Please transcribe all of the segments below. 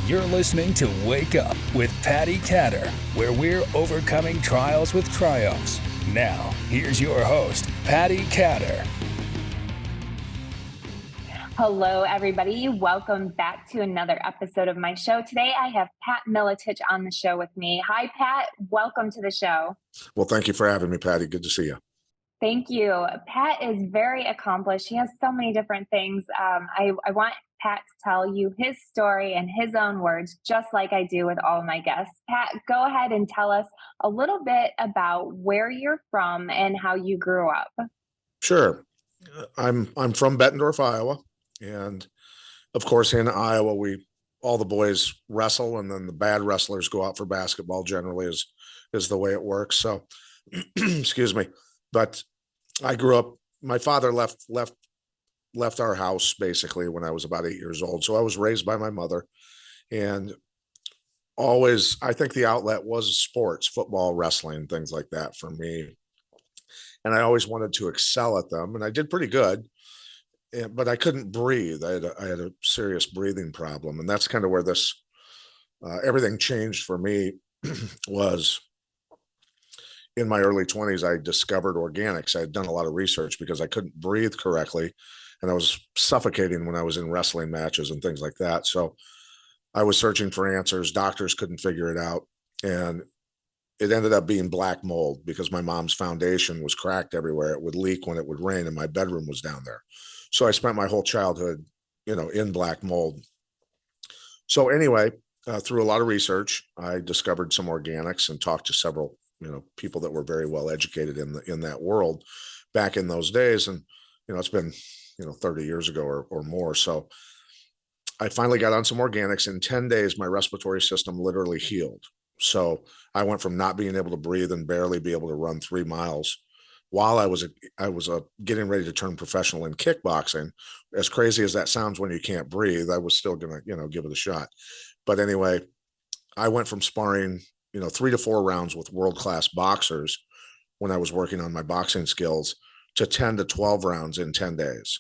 You're listening to Wake Up with Patti Catter, where we're overcoming trials with triumphs. Now, here's your host, Patti Catter. Hello, everybody. Welcome back to another episode of my show. Today, I have Pat Miletich on the show with me. Hi, Pat. Welcome to the show. Well, thank you for having me, Patti. Good to see you. Thank you. Pat is very accomplished. He has so many different things. I want Pat to tell you his story in his own words, just like I do with all of my guests. Pat, go ahead and tell us a little bit about where you're from and how you grew up. Sure. I'm from Bettendorf, Iowa. And of course, in Iowa, all the boys wrestle, and then the bad wrestlers go out for basketball generally is the way it works. So, excuse me. But I grew up, my father left our house basically when I was about 8 years old. So I was raised by my mother, and always, I think the outlet was sports, football, wrestling, things like that for me. And I always wanted to excel at them, and I did pretty good, but I couldn't breathe. I had a serious breathing problem. And that's kind of where everything changed for me was in my early 20s, I discovered organics. I had done a lot of research because I couldn't breathe correctly, and I was suffocating when I was in wrestling matches and things like that. So I was searching for answers. Doctors couldn't figure it out. And it ended up being black mold because my mom's foundation was cracked everywhere. It would leak when it would rain, and my bedroom was down there. So I spent my whole childhood, in black mold. So anyway, through a lot of research, I discovered some organics and talked to several people that were very well educated in that world back in those days. And, it's been, 30 years ago or more. So I finally got on some organics. In 10 days, my respiratory system literally healed. So I went from not being able to breathe and barely be able to run 3 miles while I was getting ready to turn professional in kickboxing. As crazy as that sounds when you can't breathe, I was still going to, give it a shot. But anyway, I went from sparring 3 to 4 rounds with world-class boxers when I was working on my boxing skills to 10 to 12 rounds in 10 days.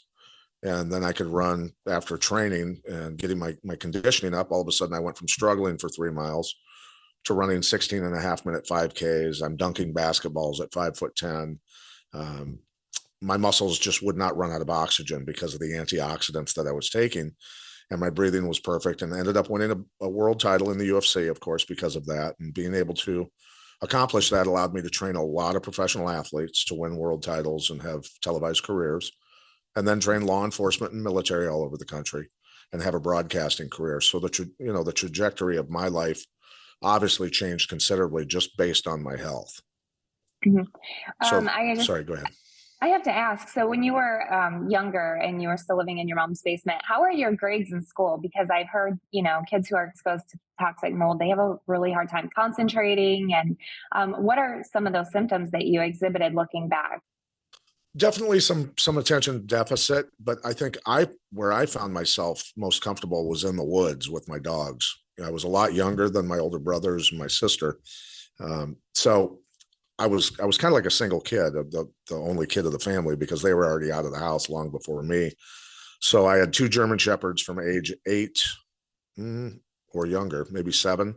And then I could run after training and getting my conditioning up. All of a sudden, I went from struggling for 3 miles to running 16.5-minute 5Ks. I'm dunking basketballs at 5'10". My muscles just would not run out of oxygen because of the antioxidants that I was taking. And my breathing was perfect, and I ended up winning a world title in the UFC, of course, because of that. And being able to accomplish that allowed me to train a lot of professional athletes to win world titles and have televised careers, and then train law enforcement and military all over the country and have a broadcasting career. So the trajectory of my life obviously changed considerably just based on my health. Mm-hmm. Sorry, go ahead. I have to ask, so when you were younger and you were still living in your mom's basement, how are your grades in school? Because I've heard, kids who are exposed to toxic mold, they have a really hard time concentrating. And what are some of those symptoms that you exhibited looking back? Definitely some attention deficit, but I think where I found myself most comfortable was in the woods with my dogs. I was a lot younger than my older brothers and my sister. So I was kind of like a single kid, the only kid of the family, because they were already out of the house long before me. So I had 2 German Shepherds from age 8 or younger, maybe 7,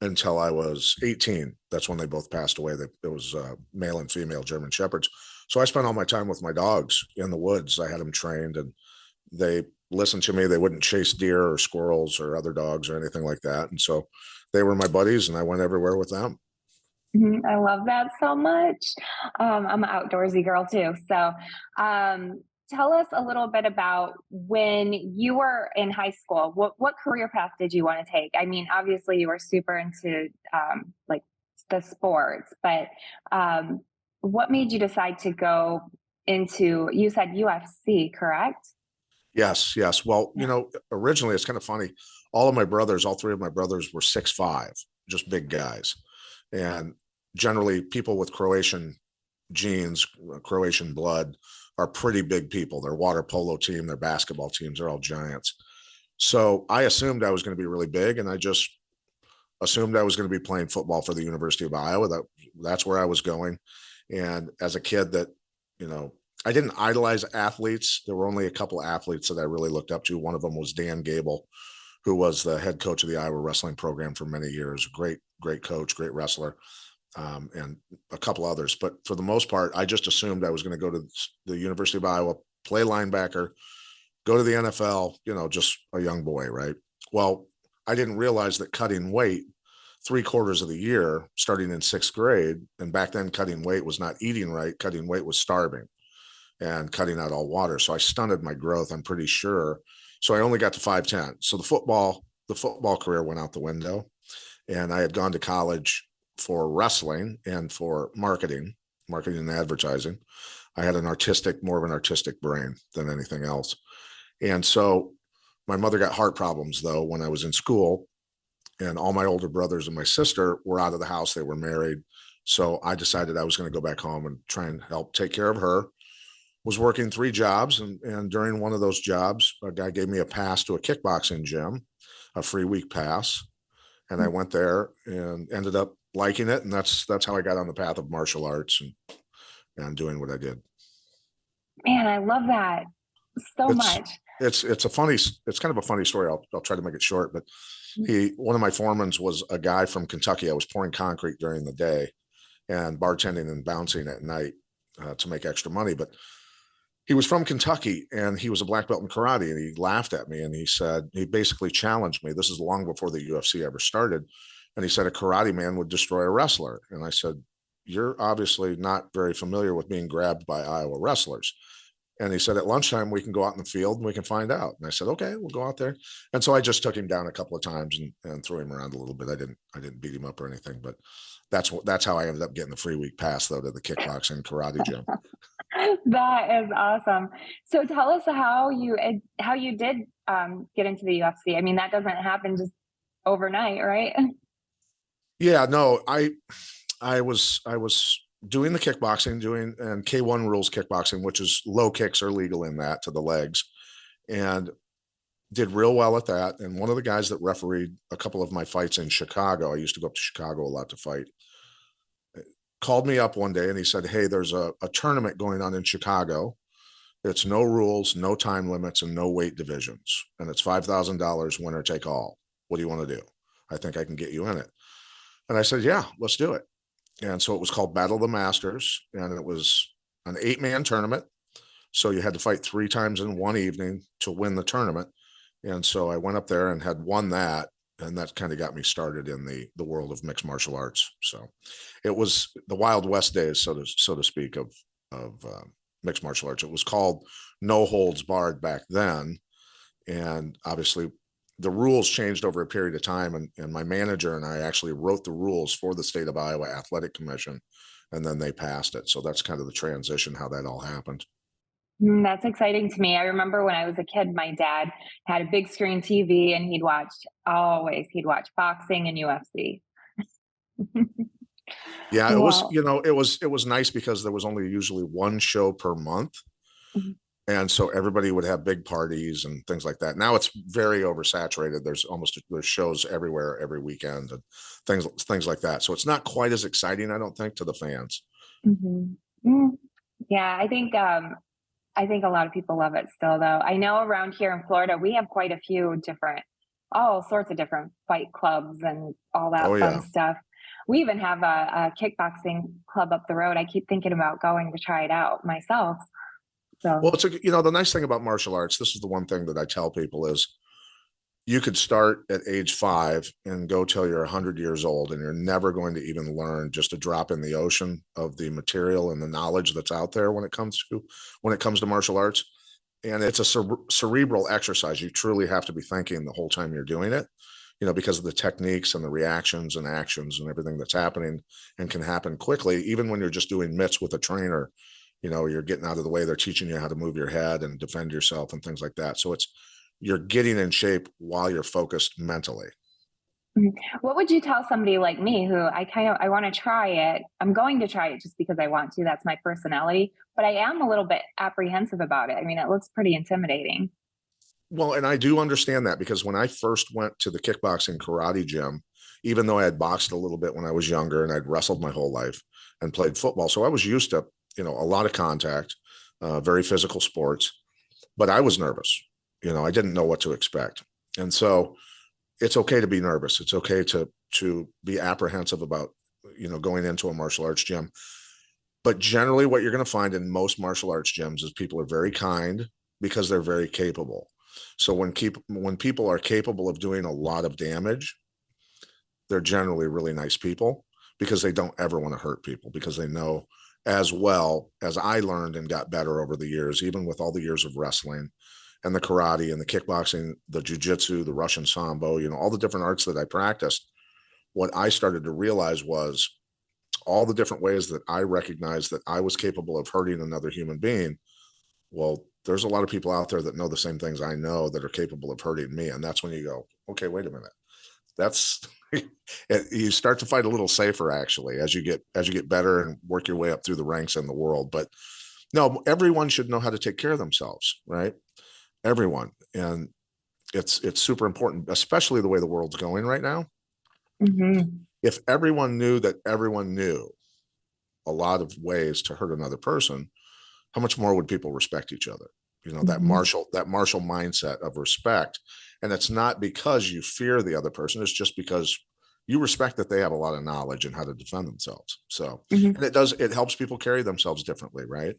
until I was 18. That's when they both passed away. There was male and female German Shepherds. So I spent all my time with my dogs in the woods. I had them trained, and they listened to me. They wouldn't chase deer or squirrels or other dogs or anything like that. And so they were my buddies, and I went everywhere with them. I love that so much. I'm an outdoorsy girl too. So tell us a little bit about when you were in high school. What career path did you want to take? I mean, obviously you were super into like the sports, but what made you decide to go into, you said UFC, correct? Yes. Well, originally it's kind of funny. All 3 of my brothers were 6'5", just big guys. And generally people with Croatian genes, Croatian blood, are pretty big people. Their water polo team, their basketball teams are all giants. So I assumed I was going to be really big, and I just assumed I was going to be playing football for the University of Iowa. That's where I was going. And as a kid I didn't idolize athletes. There were only a couple of athletes that I really looked up to. One of them was Dan Gable, who was the head coach of the Iowa wrestling program for many years. Great coach, great wrestler, and a couple others. But for the most part, I just assumed I was going to go to the University of Iowa, play linebacker, go to the NFL, just a young boy, right? Well, I didn't realize that cutting weight 3/4 of the year, starting in 6th grade, and back then cutting weight was not eating right. Cutting weight was starving and cutting out all water. So I stunted my growth, I'm pretty sure. So I only got to 5'10". So the football career went out the window, and I had gone to college for wrestling and for marketing and advertising. I had more of an artistic brain than anything else. And so my mother got heart problems though when I was in school, and all my older brothers and my sister were out of the house. They were married. So I decided I was going to go back home and try and help take care of her. Was working 3 jobs. And during one of those jobs, a guy gave me a pass to a kickboxing gym, a free week pass. And I went there and ended up liking it. And that's how I got on the path of martial arts and doing what I did. Man, I love that so much. It's kind of a funny story. I'll try to make it short, but one of my foremans was a guy from Kentucky. I was pouring concrete during the day and bartending and bouncing at night to make extra money. But he was from Kentucky, and he was a black belt in karate, and he laughed at me, and he basically challenged me. This is long before the UFC ever started. And he said, a karate man would destroy a wrestler. And I said, you're obviously not very familiar with being grabbed by Iowa wrestlers. And he said, at lunchtime, we can go out in the field and we can find out. And I said, okay, we'll go out there. And so I just took him down a couple of times and threw him around a little bit. I didn't beat him up or anything, but that's how I ended up getting the free week pass though to the kickboxing karate gym. That is awesome. So tell us how you did get into the UFC. I mean, that doesn't happen just overnight, right? Yeah, no, I was doing the kickboxing, and K1 rules kickboxing, which is low kicks are legal in that to the legs, and did real well at that. And one of the guys that refereed a couple of my fights in Chicago, I used to go up to Chicago a lot to fight, called me up one day and he said, hey, there's a tournament going on in Chicago. It's no rules, no time limits, and no weight divisions. And it's $5,000 winner take all. What do you want to do? I think I can get you in it. And I said, yeah, let's do it. And so it was called Battle of the Masters, and it was an 8-man tournament. So you had to fight 3 times in one evening to win the tournament. And so I went up there and had won that. And that kind of got me started in the world of mixed martial arts. So it was the Wild West days, so to speak, of mixed martial arts. It was called No Holds Barred back then. And obviously the rules changed over a period of time. And my manager and I actually wrote the rules for the state of Iowa Athletic Commission, and then they passed it. So that's kind of the transition, how that all happened. That's exciting to me. I remember when I was a kid, my dad had a big screen TV, and he'd watch boxing and UFC. Yeah, Wow. it was nice because there was only usually one show per month. Mhm. And so everybody would have big parties and things like that. Now it's very oversaturated. There's shows everywhere every weekend and things like that. So it's not quite as exciting, I don't think, to the fans. Mm-hmm. Yeah, I think a lot of people love it still, though. I know around here in Florida, we have quite a few all sorts of different fight clubs and all that fun stuff. We even have a kickboxing club up the road. I keep thinking about going to try it out myself. So. Well, the nice thing about martial arts, this is the one thing that I tell people is you could start at age 5 and go till you're 100 years old, and you're never going to even learn just a drop in the ocean of the material and the knowledge that's out there when it comes to martial arts. And it's a cerebral exercise. You truly have to be thinking the whole time you're doing it, because of the techniques and the reactions and actions and everything that's happening, and can happen quickly. Even when you're just doing mitts with a trainer, you're getting out of the way. They're teaching you how to move your head and defend yourself and things like that. So you're getting in shape while you're focused mentally. What would you tell somebody like me who I want to try it? I'm going to try it just because I want to. That's my personality, but I am a little bit apprehensive about it. I mean, it looks pretty intimidating. Well, and I do understand that, because when I first went to the kickboxing karate gym, even though I had boxed a little bit when I was younger and I'd wrestled my whole life and played football, so I was used to, a lot of contact, very physical sports, but I was nervous. I didn't know what to expect. And so it's okay to be nervous. It's okay to be apprehensive about, going into a martial arts gym. But generally what you're going to find in most martial arts gyms is people are very kind because they're very capable. So when people are capable of doing a lot of damage, they're generally really nice people because they don't ever want to hurt people, because they know, as well as I learned and got better over the years, even with all the years of wrestling and the karate and the kickboxing, the jujitsu, the Russian sambo, all the different arts that I practiced, what I started to realize was all the different ways that I recognized that I was capable of hurting another human being. Well, there's a lot of people out there that know the same things I know that are capable of hurting me. And that's when you go, okay, wait a minute. That's you start to fight a little safer, actually, as you get better and work your way up through the ranks in the world. But no, everyone should know how to take care of themselves, right? Everyone. And it's super important, especially the way the world's going right now. Mm-hmm. If everyone knew that everyone knew a lot of ways to hurt another person, how much more would people respect each other? Mm-hmm. That martial mindset of respect. And it's not because you fear the other person. It's just because you respect that they have a lot of knowledge and how to defend themselves. So, Mm-hmm. and it helps people carry themselves differently, right?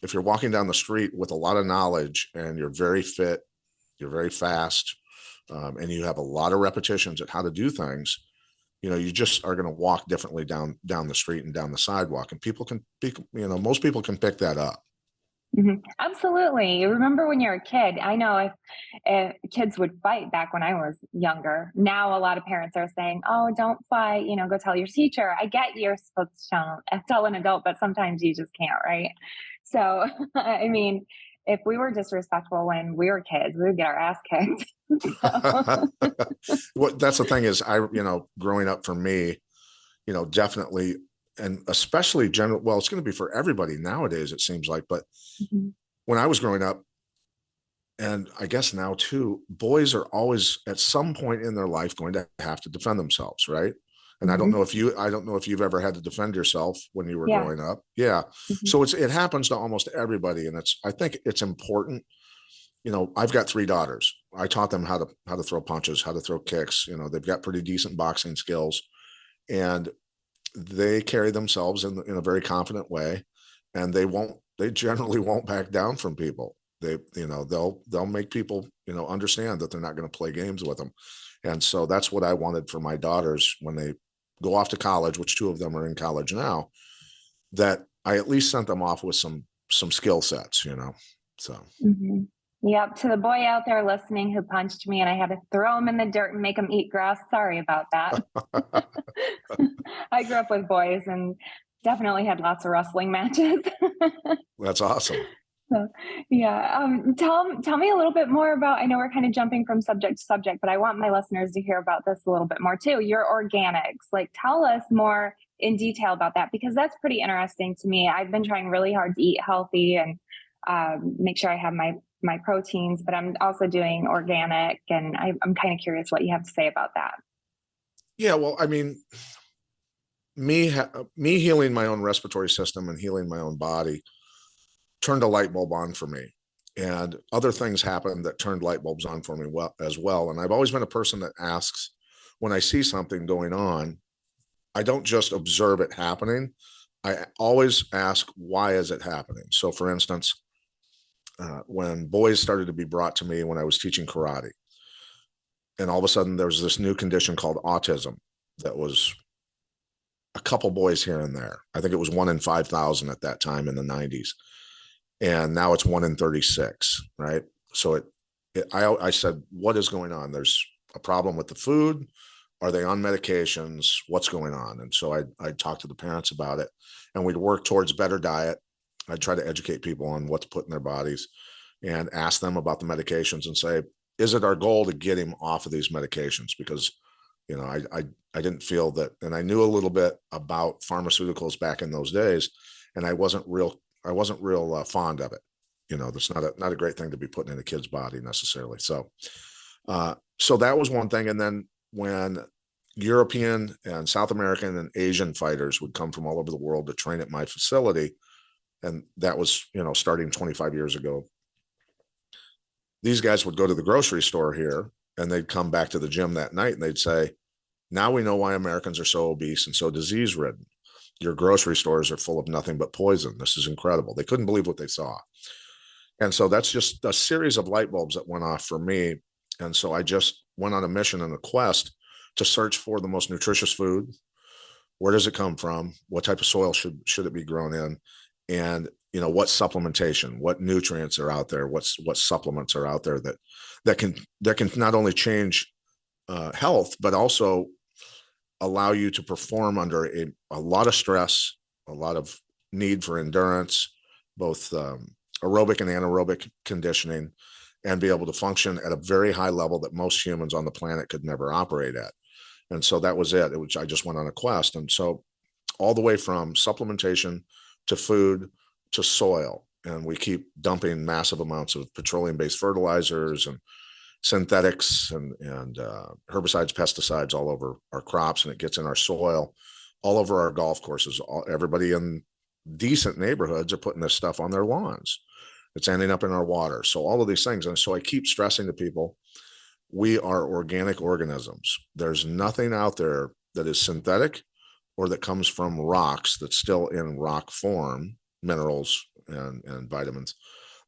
If you're walking down the street with a lot of knowledge and you're very fit, you're very fast, and you have a lot of repetitions at how to do things, you just are going to walk differently down the street and down the sidewalk, and people can most people can pick that up. Mm-hmm. Absolutely. You remember when you're a kid, I know if kids would fight back when I was younger. Now a lot of parents are saying, oh, don't fight, go tell your teacher. I get you're supposed to tell an adult, but sometimes you just can't, right? So, I mean, if we were disrespectful when we were kids, we would get our ass kicked. Well, that's the thing is, growing up for me, definitely, and especially general, well, it's going to be for everybody nowadays, it seems like, but Mm-hmm. when I was growing up, and I guess now too, boys are always at some point in their life going to have to defend themselves, right? And Mm-hmm. I don't know if you've ever had to defend yourself when you were Yeah. growing up. Yeah. Mm-hmm. So it happens to almost everybody. And I think it's important. I've got 3 daughters. I taught them how to throw punches, how to throw kicks. They've got pretty decent boxing skills, and they carry themselves in a very confident way, and they generally won't back down from people. They'll make people, understand that they're not going to play games with them. And so that's what I wanted for my daughters when they go off to college, which 2 of them are in college now, that I at least sent them off with some skill sets, so. Mm-hmm. Yep. To the boy out there listening who punched me and I had to throw him in the dirt and make him eat grass, sorry about that. I grew up with boys and definitely had lots of wrestling matches. That's awesome. So, yeah. Tell me a little bit more about, I know we're kind of jumping from subject to subject, but I want my listeners to hear about this a little bit more too. Your organics, tell us more in detail about that, because that's pretty interesting to me. I've been trying really hard to eat healthy and make sure I have my proteins, but I'm also doing organic, and I'm kind of curious what you have to say about that. Yeah, well, I mean, me healing my own respiratory system and healing my own body turned a light bulb on for me, and other things happened that turned light bulbs on for me as well. And I've always been a person that asks, when I see something going on, I don't just observe it happening. I always ask, why is it happening? So for instance, when boys started to be brought to me when I was teaching karate, and all of a sudden there's this new condition called autism that was a couple boys here and there. I think it was 1 in 5,000 at that time in the 90s. And now it's 1 in 36, right? So I said, what is going on? There's a problem with the food. Are they on medications? What's going on? And so I'd talk to the parents about it, and we'd work towards better diet. I'd try to educate people on what to put in their bodies and ask them about the medications and say, is it our goal to get him off of these medications? Because, I didn't feel that, and I knew a little bit about pharmaceuticals back in those days, and I wasn't real fond of it. That's not a great thing to be putting in a kid's body necessarily. So that was one thing. And then when European and South American and Asian fighters would come from all over the world to train at my facility, and that was, starting 25 years ago, these guys would go to the grocery store here and they'd come back to the gym that night and they'd say, now we know why Americans are so obese and so disease ridden. Your grocery stores are full of nothing but poison. This is incredible. They couldn't believe what they saw. And so that's just a series of light bulbs that went off for me. And so I just went on a mission and a quest to search for the most nutritious food. Where does it come from? What type of soil should it be grown in? And, you know, what supplementation, what nutrients are out there? What supplements are out there that can not only change health, but also allow you to perform under a lot of stress, a lot of need for endurance, both aerobic and anaerobic conditioning, and be able to function at a very high level that most humans on the planet could never operate at. And so that was it. I just went on a quest. And so all the way from supplementation to food to soil, and we keep dumping massive amounts of petroleum-based fertilizers and synthetics and herbicides, pesticides all over our crops, and it gets in our soil, all over our golf courses. Everybody in decent neighborhoods are putting this stuff on their lawns. It's ending up in our water. So all of these things. And so I keep stressing to people, we are organic organisms. There's nothing out there that is synthetic or that comes from rocks that's still in rock form, minerals and vitamins,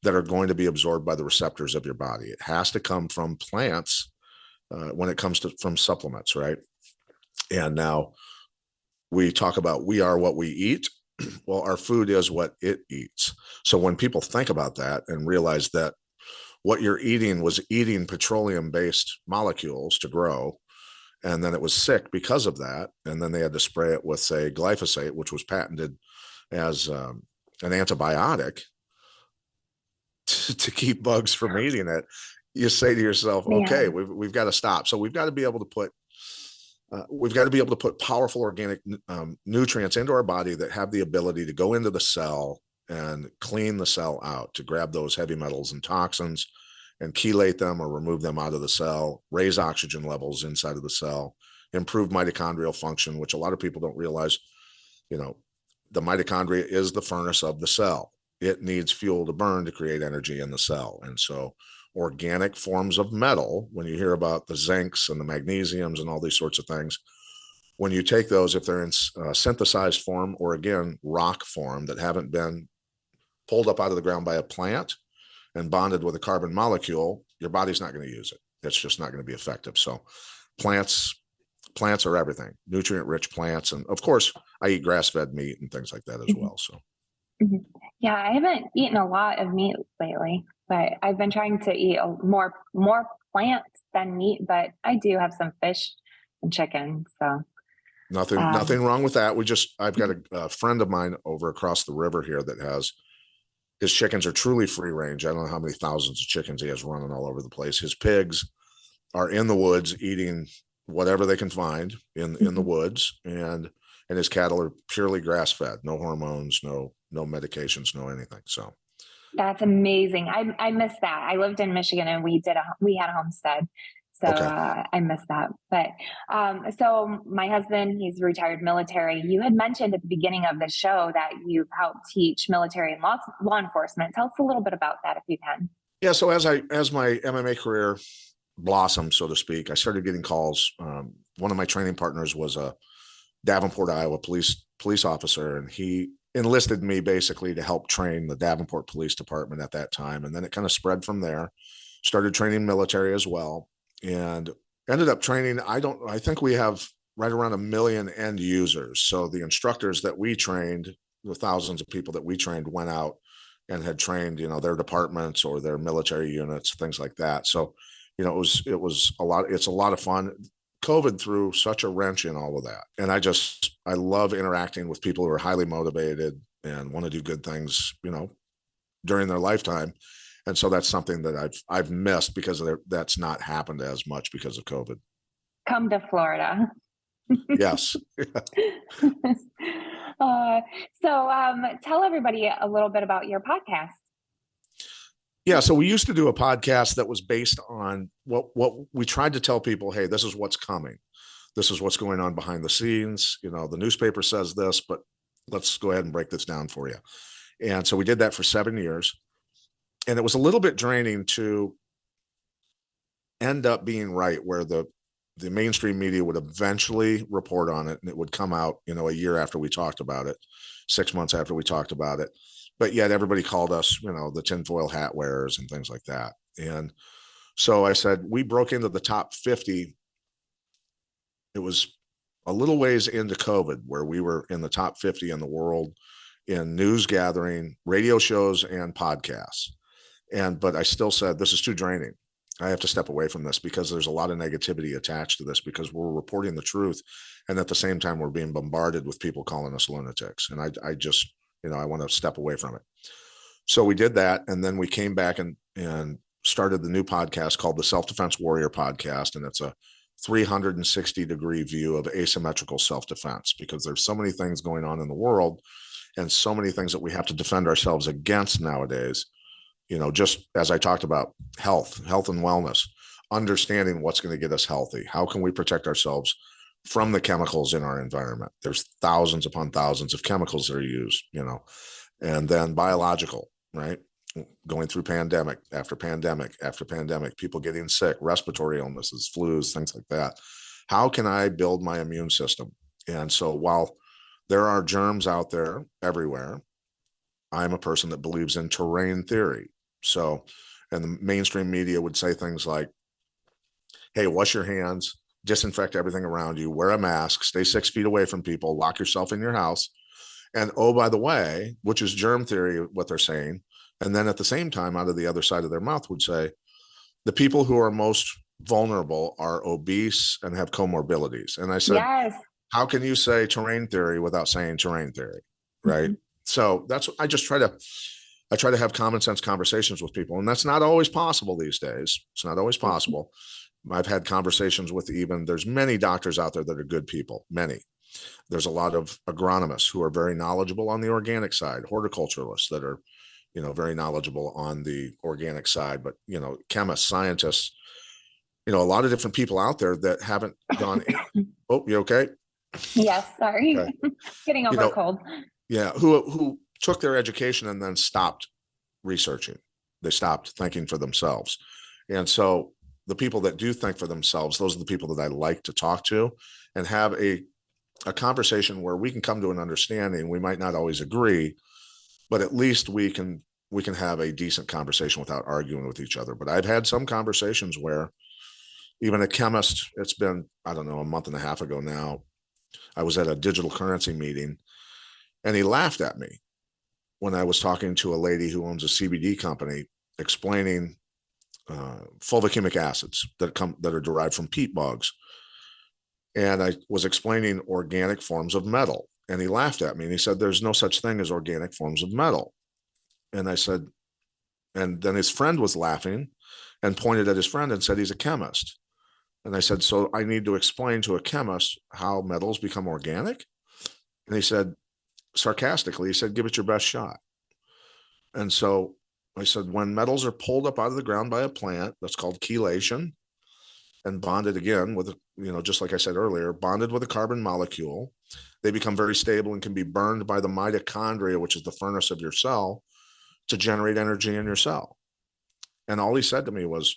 that are going to be absorbed by the receptors of your body. It has to come from plants when it comes to from supplements, right? And now we talk about we are what we eat. Well, our food is what it eats. So when people think about that and realize that what you're eating was eating petroleum-based molecules to grow, and then it was sick because of that, and then they had to spray it with, say, glyphosate, which was patented as an antibiotic to keep bugs from eating it, you say to yourself, okay, we've got to stop. So we've got to be able to put powerful organic nutrients into our body that have the ability to go into the cell and clean the cell out, to grab those heavy metals and toxins and chelate them or remove them out of the cell, raise oxygen levels inside of the cell, improve mitochondrial function, which a lot of people don't realize. You know, the mitochondria is the furnace of the cell. It needs fuel to burn to create energy in the cell. And so organic forms of metal, when you hear about the zincs and the magnesiums and all these sorts of things, when you take those, if they're in synthesized form or, again, rock form that haven't been pulled up out of the ground by a plant and bonded with a carbon molecule, your body's not going to use it. It's just not going to be effective. So plants are everything, nutrient rich plants. And of course I eat grass-fed meat and things like that as well. So yeah, I haven't eaten a lot of meat lately, but I've been trying to eat more plants than meat, but I do have some fish and chicken. So nothing wrong with that. I've got a friend of mine over across the river here that has, his chickens are truly free range. I don't know how many thousands of chickens he has running all over the place. His pigs are in the woods eating whatever they can find in the woods, and his cattle are purely grass fed, no hormones, no medications, no anything. So that's amazing. I miss that. I lived in Michigan and we had a homestead. So okay. I miss that. But so my husband, he's retired military. You had mentioned at the beginning of the show that you've helped teach military and law enforcement. Tell us a little bit about that if you can. Yeah. So as my MMA career blossomed, so to speak, I started getting calls. One of my training partners was a Davenport, Iowa police officer, and he enlisted me basically to help train the Davenport Police Department at that time. And then it kind of spread from there, started training military as well, and ended up training. I think we have right around 1 million end users. So the instructors that we trained, the thousands of people that we trained, went out and had trained, their departments or their military units, things like that. So, it was a lot. It's a lot of fun. COVID threw such a wrench in all of that. And I love interacting with people who are highly motivated and want to do good things, during their lifetime. And so that's something that I've missed because that's not happened as much because of COVID. Come to Florida. Yes. So tell everybody a little bit about your podcast. Yeah. So we used to do a podcast that was based on what we tried to tell people, hey, this is what's coming. This is what's going on behind the scenes. The newspaper says this, but let's go ahead and break this down for you. And so we did that for 7 years. And it was a little bit draining to end up being right, where the mainstream media would eventually report on it, and it would come out, a year after we talked about it, 6 months after we talked about it. But yet everybody called us, the tinfoil hat wearers and things like that. And so I said, we broke into the top 50. It was a little ways into COVID where we were in the top 50 in the world in news gathering, radio shows, and podcasts. But I still said, this is too draining. I have to step away from this because there's a lot of negativity attached to this, because we're reporting the truth. And at the same time, we're being bombarded with people calling us lunatics. And I just, I want to step away from it. So we did that. And then we came back and started the new podcast called the Self-Defense Warrior Podcast. And it's a 360-degree view of asymmetrical self-defense, because there's so many things going on in the world and so many things that we have to defend ourselves against nowadays. Just as I talked about health and wellness, understanding what's going to get us healthy. How can we protect ourselves from the chemicals in our environment? There's thousands upon thousands of chemicals that are used, and then biological, right? Going through pandemic after pandemic after pandemic, people getting sick, respiratory illnesses, flus, things like that. How can I build my immune system? And so while there are germs out there everywhere, I'm a person that believes in terrain theory. So, and the mainstream media would say things like, hey, wash your hands, disinfect everything around you, wear a mask, stay 6 feet away from people, lock yourself in your house. And oh, by the way, which is germ theory, what they're saying. And then at the same time, out of the other side of their mouth would say, the people who are most vulnerable are obese and have comorbidities. And I said, Yes. How can you say terrain theory without saying terrain theory? Right. Mm-hmm. So that's, I try to have common sense conversations with people, and that's not always possible these days. It's not always possible. I've had conversations with there's many doctors out there that are good people, many. There's a lot of agronomists who are very knowledgeable on the organic side, horticulturalists that are, very knowledgeable on the organic side, but, chemists, scientists, a lot of different people out there that haven't gone in. Oh, you okay? Yes, sorry. Okay. Getting over a cold. Yeah, who took their education and then stopped researching. They stopped thinking for themselves. And so the people that do think for themselves, those are the people that I like to talk to and have a conversation where we can come to an understanding. We might not always agree, but at least we can have a decent conversation without arguing with each other. But I've had some conversations where even a chemist, it's been, I don't know, a month and a half ago now, I was at a digital currency meeting, and he laughed at me when I was talking to a lady who owns a CBD company, explaining fulvicumic acids that are derived from peat bogs. And I was explaining organic forms of metal, and he laughed at me and he said, there's no such thing as organic forms of metal. And I said, and then his friend was laughing and pointed at his friend and said, he's a chemist. And I said, so I need to explain to a chemist how metals become organic? And he said, sarcastically, he said, give it your best shot. And so I said, when metals are pulled up out of the ground by a plant, that's called chelation, and bonded again with, just like I said earlier, bonded with a carbon molecule, they become very stable and can be burned by the mitochondria, which is the furnace of your cell, to generate energy in your cell. And all he said to me was,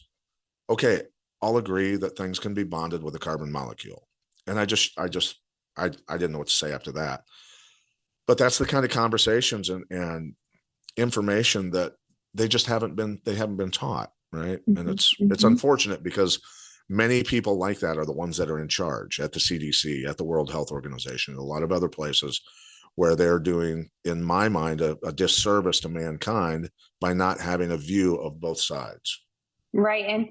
okay, I'll agree that things can be bonded with a carbon molecule. And I didn't know what to say after that. But that's the kind of conversations and information that they haven't been taught, right? And it's unfortunate, because many people like that are the ones that are in charge at the CDC, at the World Health Organization, and a lot of other places, where they're doing, in my mind, a disservice to mankind by not having a view of both sides. Right. And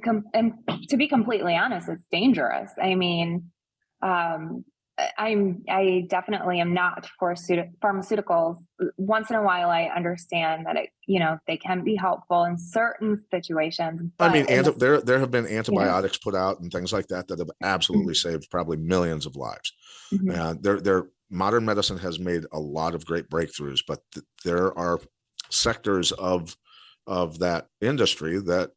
to be completely honest, it's dangerous. I mean, I definitely am not for pharmaceuticals. Once in a while, I understand that they can be helpful in certain situations. I mean, there have been antibiotics put out and things like that have absolutely saved probably millions of lives. And modern medicine has made a lot of great breakthroughs, but there are sectors of that industry that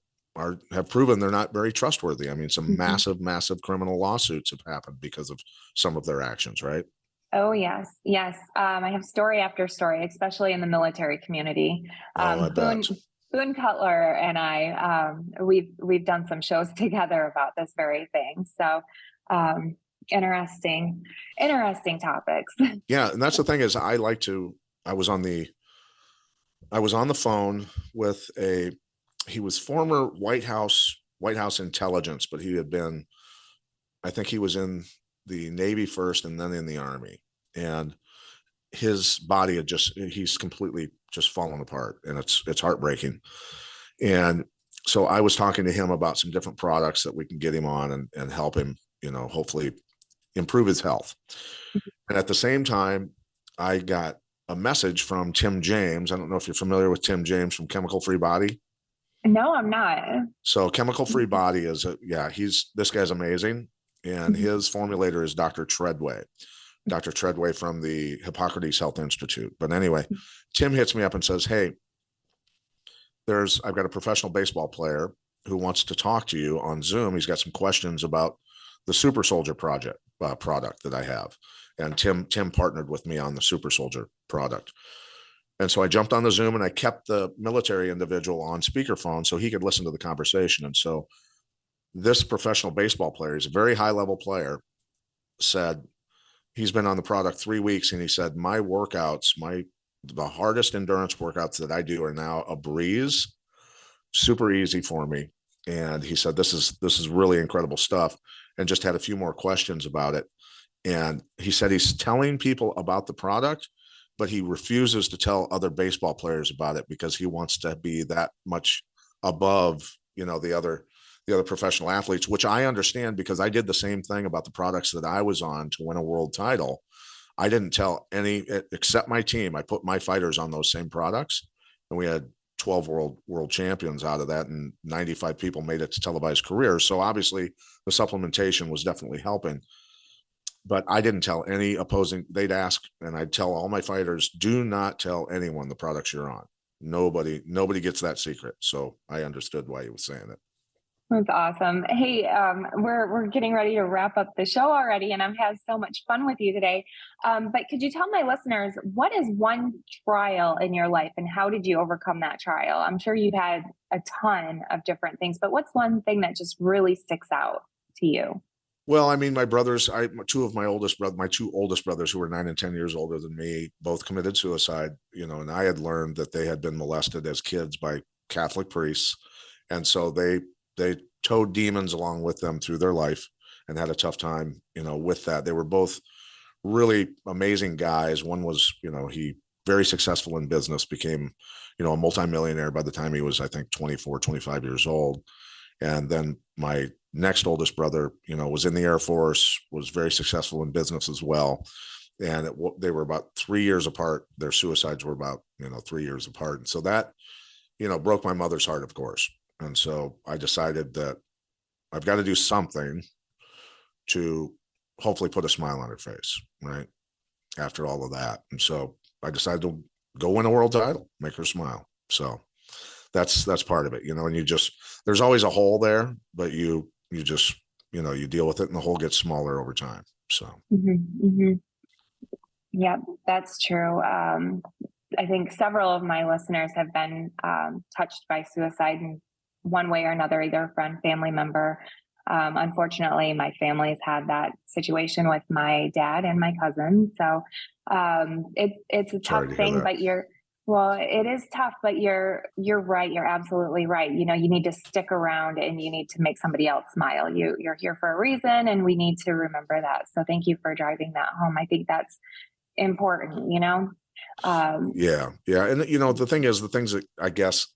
have proven they're not very trustworthy. I mean, some massive criminal lawsuits have happened because of some of their actions, right? Oh, yes. I have story after story, especially in the military community. I bet. Boone Cutler and I, we've done some shows together about this very thing. So, interesting, interesting topics. Yeah. And that's the thing is I was on the phone with he was former White House intelligence, but I think he was in the Navy first and then in the Army. And his body he's completely just fallen apart, and it's heartbreaking. And so I was talking to him about some different products that we can get him on and help him, hopefully improve his health. And at the same time, I got a message from Tim James. I don't know if you're familiar with Tim James from Chemical Free Body. No, I'm not. So Chemical Free Body this guy's amazing. And his formulator is Dr. Treadway from the Hippocrates Health Institute. But anyway, Tim hits me up and says, hey, I've got a professional baseball player who wants to talk to you on Zoom. He's got some questions about the Super Soldier product that I have. And Tim partnered with me on the Super Soldier product. And so I jumped on the Zoom and I kept the military individual on speakerphone so he could listen to the conversation. And so this professional baseball player, he's a very high level player, said he's been on the product 3 weeks. And he said, my workouts, the hardest endurance workouts that I do are now a breeze, super easy for me. And he said, this is really incredible stuff, and just had a few more questions about it. And he said he's telling people about the product, but he refuses to tell other baseball players about it because he wants to be that much above, the other professional athletes, which I understand because I did the same thing about the products that I was on to win a world title. I didn't tell any except my team. I put my fighters on those same products, and we had 12 world champions out of that, and 95 people made it to televised careers. So obviously the supplementation was definitely helping. But I didn't tell any opposing. They'd ask, and I'd tell all my fighters, do not tell anyone the products you're on. Nobody gets that secret. So I understood why he was saying it. That's awesome. Hey, we're getting ready to wrap up the show already, and I've had so much fun with you today. But could you tell my listeners, what is one trial in your life, and how did you overcome that trial? I'm sure you've had a ton of different things, but what's one thing that just really sticks out to you? Well, I mean, my brothers, my two oldest brothers who were 9 and 10 years older than me, both committed suicide, and I had learned that they had been molested as kids by Catholic priests. And so they towed demons along with them through their life and had a tough time, with that. They were both really amazing guys. One was, he very successful in business, became, a multimillionaire by the time he was, I think, 24, 25 years old. And then my next oldest brother, was in the Air Force, was very successful in business as well. And they were about 3 years apart. Their suicides were about, 3 years apart. And so that, broke my mother's heart, of course. And so I decided that I've got to do something to hopefully put a smile on her face, right? After all of that. And so I decided to go win a world title, make her smile. So that's part of it, and there's always a hole there, but you just, you deal with it and the hole gets smaller over time. So. Yeah, that's true. I think several of my listeners have been touched by suicide in one way or another, either a friend, family member. Unfortunately, my family's had that situation with my dad and my cousin. So it's a tough thing, but it is tough, but you're right. You're absolutely right. You need to stick around and you need to make somebody else smile. You're here for a reason, and we need to remember that. So thank you for driving that home. I think that's important, Yeah. And, the thing is, the things that I guess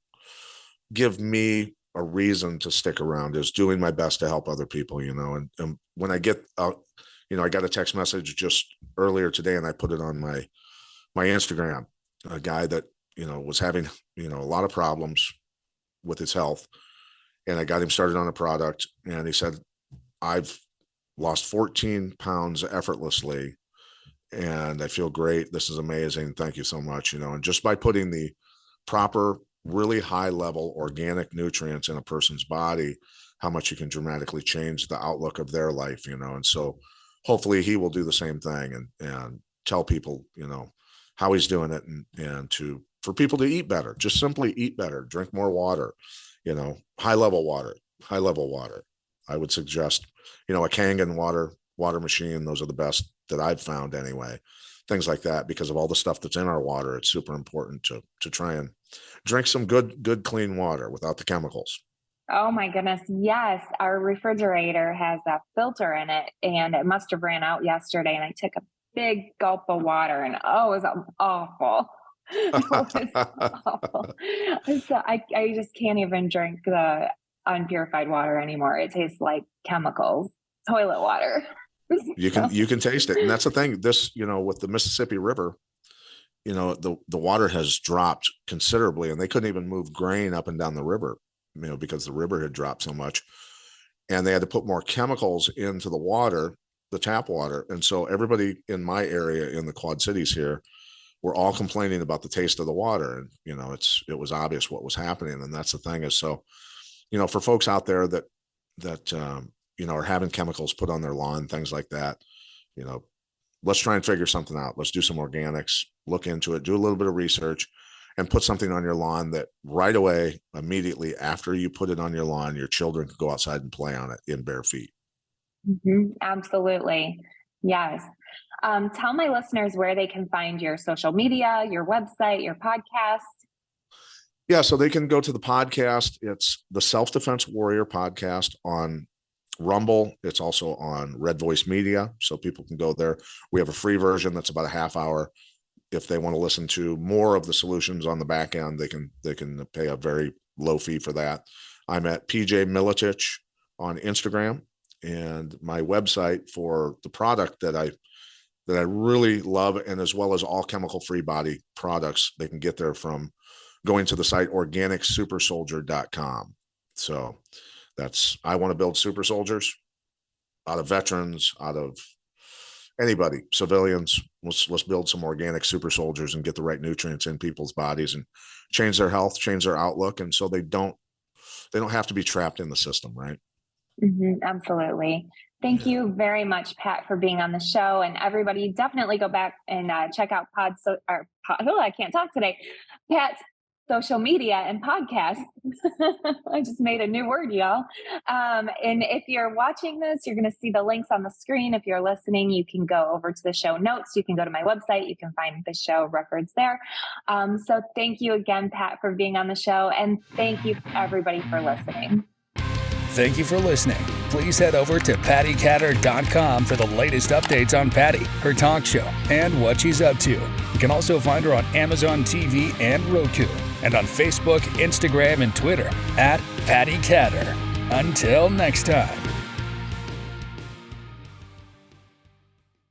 give me a reason to stick around is doing my best to help other people, and when I get out, I got a text message just earlier today, and I put it on my Instagram, a guy that, was having, a lot of problems with his health, and I got him started on a product, and he said, I've lost 14 pounds effortlessly, and I feel great. This is amazing. Thank you so much. And just by putting the proper, really high level organic nutrients in a person's body, how much you can dramatically change the outlook of their life, and so hopefully he will do the same thing and tell people, how he's doing it, and to for people to eat better, just simply eat better, drink more water, high level water. I would suggest, a Kangen water machine. Those are the best that I've found anyway. Things like that, because of all the stuff that's in our water. It's super important to try and drink some good clean water without the chemicals. Oh my goodness. Yes. Our refrigerator has a filter in it, and it must have ran out yesterday, and I took a big gulp of water, and it was awful. It was awful. So I just can't even drink the unpurified water anymore. It tastes like chemicals, toilet water. You can taste it. And that's the thing, this, with the Mississippi River, the water has dropped considerably, and they couldn't even move grain up and down the river, because the river had dropped so much, and they had to put more chemicals into the water, the tap water. And so everybody in my area in the Quad Cities here were all complaining about the taste of the water. And, it was obvious what was happening. And that's the thing is, so, for folks out there that are having chemicals put on their lawn, things like that, let's try and figure something out. Let's do some organics, look into it, do a little bit of research, and put something on your lawn that right away, immediately after you put it on your lawn, your children can go outside and play on it in bare feet. Mm-hmm. Absolutely. Yes. Tell my listeners where they can find your social media, your website, your podcast. Yeah, so they can go to the podcast. It's the Self-Defense Warrior podcast on Rumble. It's also on Red Voice Media, so people can go there. We have a free version that's about a half hour. If they want to listen to more of the solutions on the back end, they can pay a very low fee for that. I'm at PJ Miletich on Instagram, and my website for the product that I really love, and as well as all chemical-free body products, they can get there from going to the site organicsupersoldier.com. So I want to build super soldiers out of veterans, out of anybody, civilians. Let's build some organic super soldiers and get the right nutrients in people's bodies and change their health, change their outlook. And so they don't have to be trapped in the system. Right. Mm-hmm, absolutely. Thank you very much, Pat, for being on the show. And everybody definitely go back and check out I can't talk today. Pat's social media and podcast. I just made a new word, y'all. And if you're watching this, you're going to see the links on the screen. If you're listening, you can go over to the show notes. You can go to my website. You can find the show records there. So thank you again, Pat, for being on the show. And thank you, everybody, for listening. Thank you for listening. Please head over to pattycatter.com for the latest updates on Patti, her talk show, and what she's up to. You can also find her on Amazon TV and Roku, and on Facebook, Instagram, and Twitter at Patti Catter. Until next time.